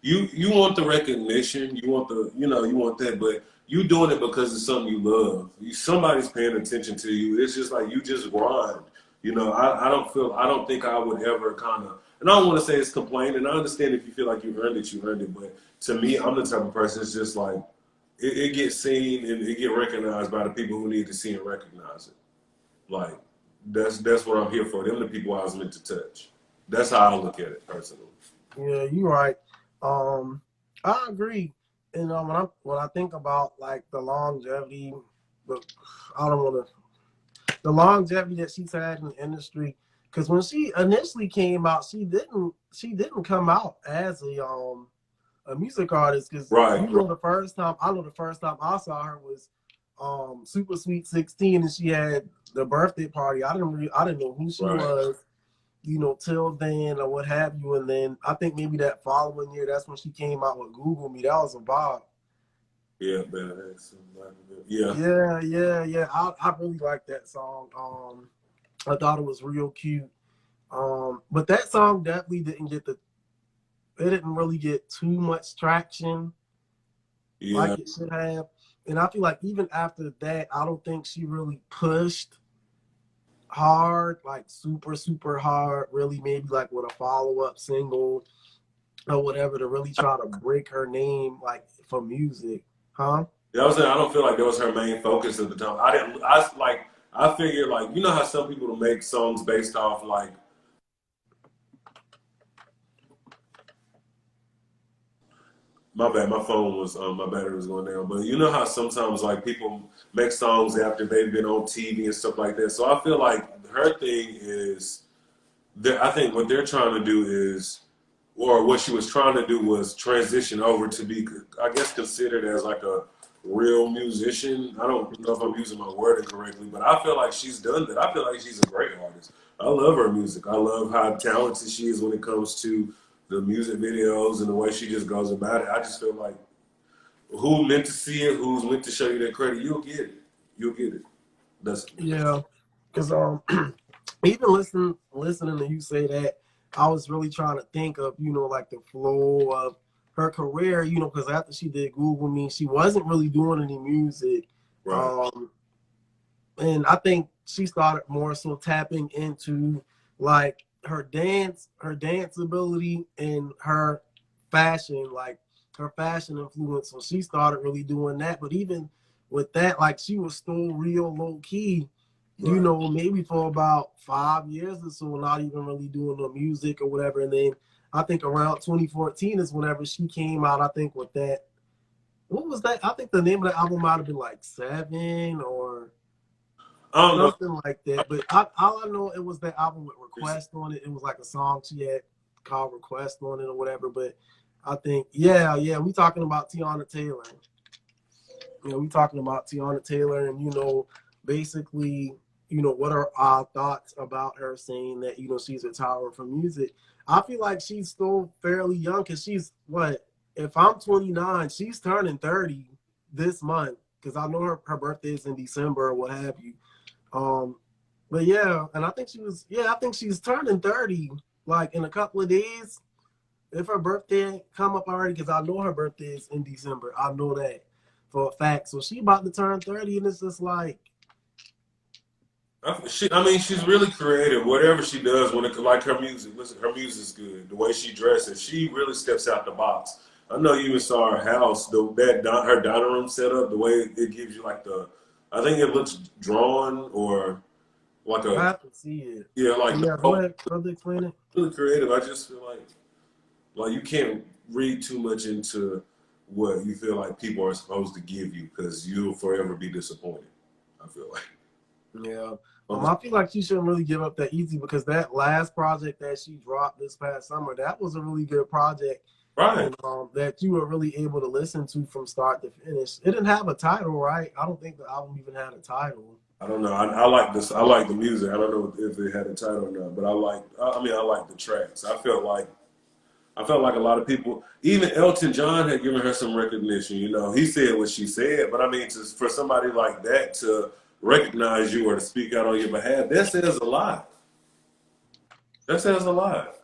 you want the recognition, you want you want that, but you doing it because it's something you love. Somebody's paying attention to you. It's just like you just grind. I don't think I would ever kind of, and I don't want to say it's complaining. I understand if you feel like you earned it, but to me, I'm the type of person, it's just like, it gets seen and it get recognized by the people who need to see and recognize it. Like, that's what I'm here for. Them the people I was meant to touch. That's how I look at it personally. Yeah, you're right. I agree. And when I think about like the longevity, the longevity that she's had in the industry, because when she initially came out, she didn't come out as a music artist. Because right. the first time I saw her was Super Sweet 16, and she had the birthday party. I didn't know who she was, till then or what have you. And then I think maybe that following year, that's when she came out with Google Me. That was a vibe. Yeah, yeah. I really like that song. I thought it was real cute. But that song definitely it didn't really get too much traction like it should have. And I feel like even after that, I don't think she really pushed hard, like super, super hard, really maybe like with a follow-up single or whatever to really try to break her name like for music. Huh? Yeah, I was saying I don't feel like that was her main focus at the time. I figured like, you know how some people make songs based off like, my bad, my phone was, my battery was going down. But you know how sometimes like people make songs after they've been on TV and stuff like that. So I feel like her thing is I think what they're trying to do is, or what she was trying to do was transition over to be, I guess, considered as like a real musician. I don't know if I'm using my wording correctly, but I feel like she's done that. I feel like she's a great artist. I love her music. I love how talented she is when it comes to the music videos and the way she just goes about it. I just feel like who meant to see it, who's meant to show you that credit, you'll get it. You'll get it. That's Yeah, because even listening to you say that, I was really trying to think of, you know, like the flow of her career, you know, because after she did Google Me, she wasn't really doing any music. right. And I think she started more so tapping into like her dance ability and her fashion, like her fashion influence. So she started really doing that. But even with that, like she was still real low key, you Right. know, maybe for about 5 years or so, not even really doing no music or whatever. And then I think around 2014 is whenever she came out, I think with that. What was that? I think the name of the album might have been like Seven or I don't know. something like that. But all I know, it was that album with Request on it. It was like a song she had called Request on it or whatever. But I think, yeah, we talking about Teyana Taylor. You know, we talking about Teyana Taylor, and you know, basically, you know, what are our thoughts about her saying that, you know, she's retiring from music? I feel like she's still fairly young because she's what? If I'm 29, she's turning 30 this month because I know her birthday is in December or what have you. But yeah, and I think I think she's turning 30 like in a couple of days. If her birthday come up already, because I know her birthday is in December. I know that for a fact. So she about to turn 30, and it's just like, I mean, she's really creative. Whatever she does, when it like her music, listen, her music's good. The way she dresses, she really steps out the box. I know you even saw her house, her dining room setup, the way it gives you like I think it looks drawn or like I a, have to see it. yeah, like Yeah, go ahead, brother, explain it. really creative. I just feel like you can't read too much into what you feel like people are supposed to give you because you'll forever be disappointed. I feel like. Yeah. I feel like she shouldn't really give up that easy because that last project that she dropped this past summer, that was a really good project. Right. And that you were really able to listen to from start to finish. It didn't have a title, right? I don't think the album even had a title. I don't know. I like this. I like the music. I don't know if it had a title or not, but I like. I mean, I like the tracks. I felt like a lot of people, even Elton John, had given her some recognition. You know, he said what she said, but I mean, for somebody like that to recognize you or to speak out on your behalf, that says a lot. That says a lot.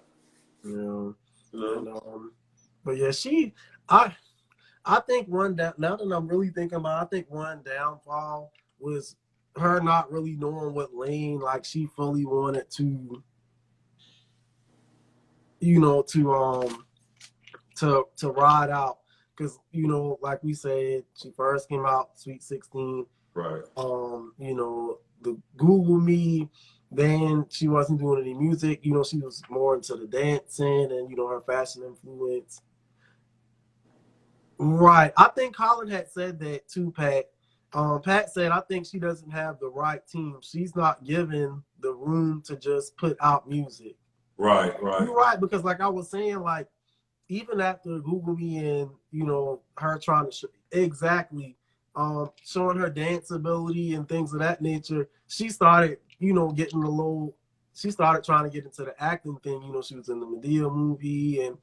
Yeah. You know? But yeah, I think now that I'm really thinking about it, I think one downfall was her not really knowing what lane like she fully wanted to, you know, to ride out. Because, you know, like we said, she first came out Sweet 16. Right. You know, the Google Me, then she wasn't doing any music, you know, she was more into the dancing and, you know, her fashion influence. Right. I think Colin had said that too, Pat. Pat said, I think she doesn't have the right team. She's not given the room to just put out music. Right. You're right, because like I was saying, like, even after Google Me and, you know, her trying to showing her dance ability and things of that nature, she started, you know, she started trying to get into the acting thing. You know, she was in the Medea movie and,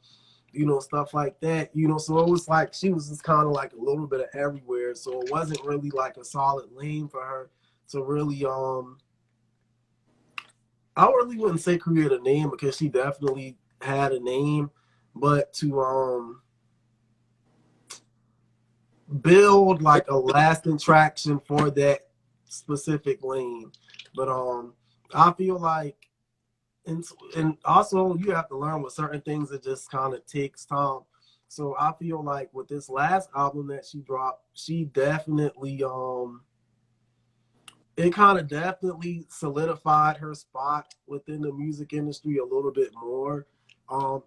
you know, stuff like that, you know, so it was like she was just kind of like a little bit of everywhere. So it wasn't really like a solid lane for her to really, I really wouldn't say create a name because she definitely had a name, but to build like a lasting traction for that specific lane. But I feel like, and also you have to learn with certain things, it just kind of takes time. So I feel like with this last album that she dropped, she definitely it kind of definitely solidified her spot within the music industry a little bit more. And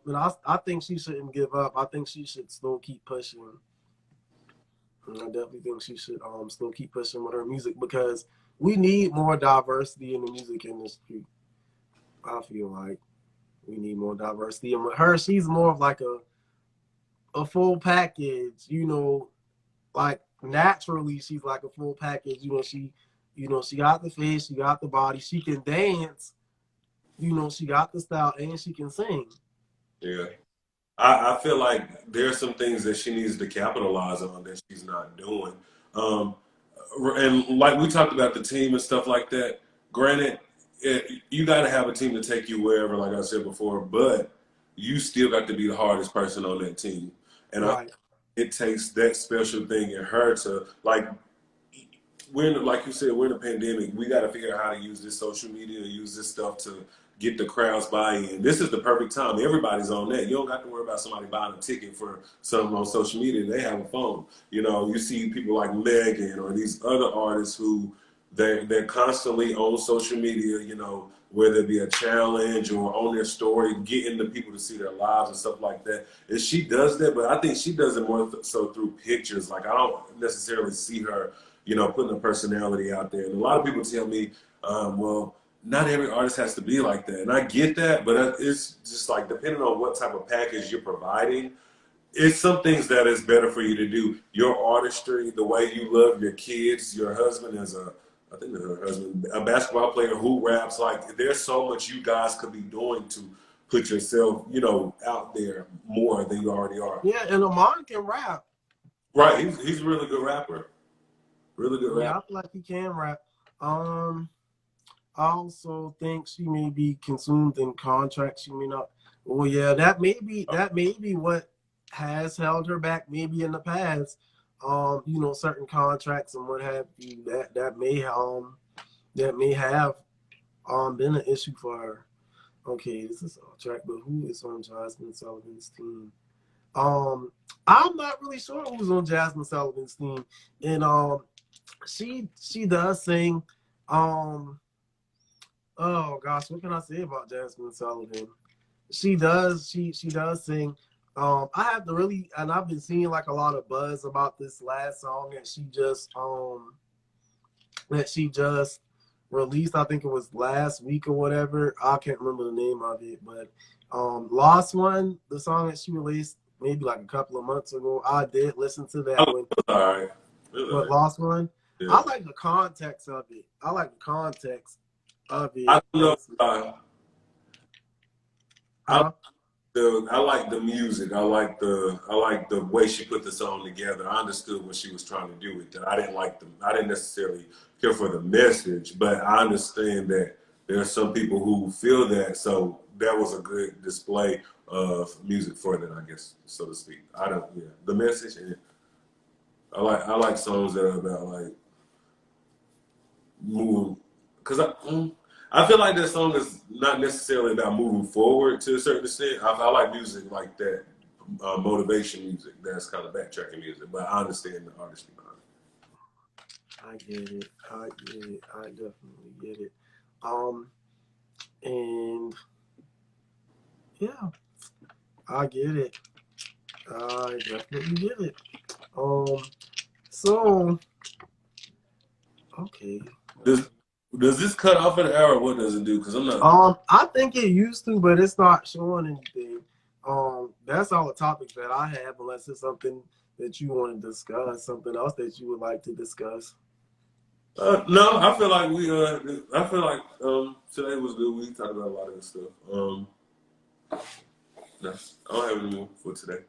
I think she shouldn't give up. I think she should still keep pushing. And I definitely think she should still keep pushing with her music because we need more diversity in the music industry, I feel like. We need more diversity. And with her, she's more of like a full package, you know, like naturally she's like a full package. She got the face, she got the body, she can dance, she got the style, and she can sing. Yeah. I feel like there's some things that she needs to capitalize on that she's not doing. Um, and like we talked about the team and stuff like that. Granted, you got to have a team to take you wherever, like I said before, but you still got to be the hardest person on that team. And Right. it takes that special thing in her to like. Like you said, we're in a pandemic. We got to figure out how to use this social media, use this stuff to get the crowds buy-in. This is the perfect time. Everybody's on that. You don't have to worry about somebody buying a ticket for something on social media. They have a phone. You know, you see people like Megan or these other artists who they're constantly on social media, you know, whether it be a challenge or on their story, getting the people to see their lives and stuff like that. And she does that, but I think she does it more so through pictures. Like, I don't necessarily see her, you know, putting a personality out there. And a lot of people tell me, well, not every artist has to be like that. And I get that, but it's just like depending on what type of package you're providing, it's some things that is better for you to do. Your artistry, the way you love your kids, your husband is I think her husband, a basketball player who raps. Like, there's so much you guys could be doing to put yourself, you know, out there more than you already are. Yeah, and Amon can rap. Right, he's a really good rapper. Really good Yeah, rapper. I feel like he can rap. I also think she may be consumed in contracts. She may not. Well, yeah, that may be what has held her back. Maybe in the past, certain contracts and what have you. That may have been an issue for her. Okay, this is off track, but who is on Jasmine Sullivan's team? I'm not really sure who's on Jasmine Sullivan's team, and she does sing. Oh gosh, what can I say about Jasmine Sullivan? She does sing. I have to really, and I've been seeing like a lot of buzz about this last song that she just released. I think it was last week or whatever. I can't remember the name of it, but Lost One, the song that she released maybe like a couple of months ago. I did listen to that one. All right. But Lost One, Yeah. I like the context of it. I like the context of it. I don't know. Huh? I like the music. I like the way she put the song together. I understood what she was trying to do with it. I didn't necessarily care for the message, but I understand that there are some people who feel that. So that was a good display of music for that, I guess, so to speak. The message, and I like songs that are about like moving, because I feel like that song is not necessarily about moving forward to a certain extent. I like music like that, motivation music. That's kind of backtracking music, but I understand the artistry behind it. I get it. I definitely get it. And yeah, I get it. I definitely get it. So okay. Does this cut off an hour? What does it do? Because I'm not. I think it used to, but it's not showing anything. That's all the topics that I have, unless it's something that you want to discuss, something else that you would like to discuss. No, I feel like today was good. We talked about a lot of this stuff. No, I don't have any more for today.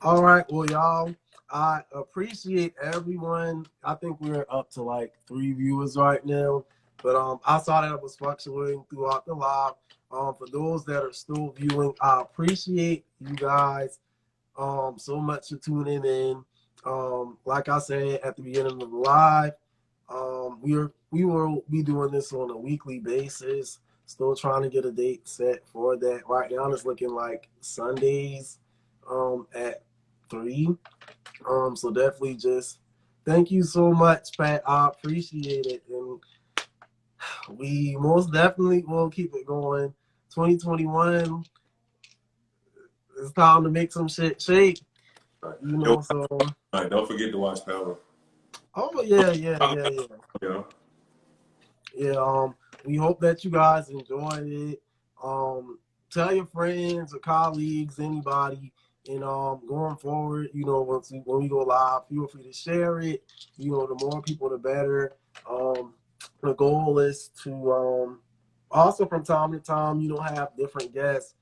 All right, well, y'all, I appreciate everyone. I think we're up to like 3 viewers right now, but I saw that it was fluctuating throughout the live. For those that are still viewing, I appreciate you guys so much for tuning in. Like I said at the beginning of the live, we will be doing this on a weekly basis. Still trying to get a date set for that. Right now it's looking like Sundays at 3. So definitely just thank you so much, Pat. I appreciate it. And we most definitely will keep it going. 2021, it's time to make some shit shake. You know, so. All right, don't forget to watch Power. Oh, yeah. Yeah, we hope that you guys enjoyed it. Tell your friends or colleagues, anybody. And going forward, you know, when we go live, feel free to share it. You know, the more people, the better. The goal is to also from time to time, you know, have different guests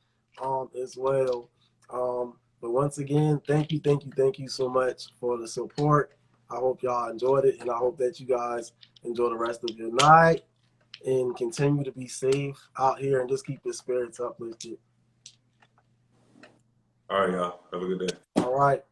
as well. But once again, thank you so much for the support. I hope y'all enjoyed it, and I hope that you guys enjoy the rest of your night and continue to be safe out here and just keep your spirits uplifted. All right, y'all. Have a good day. All right.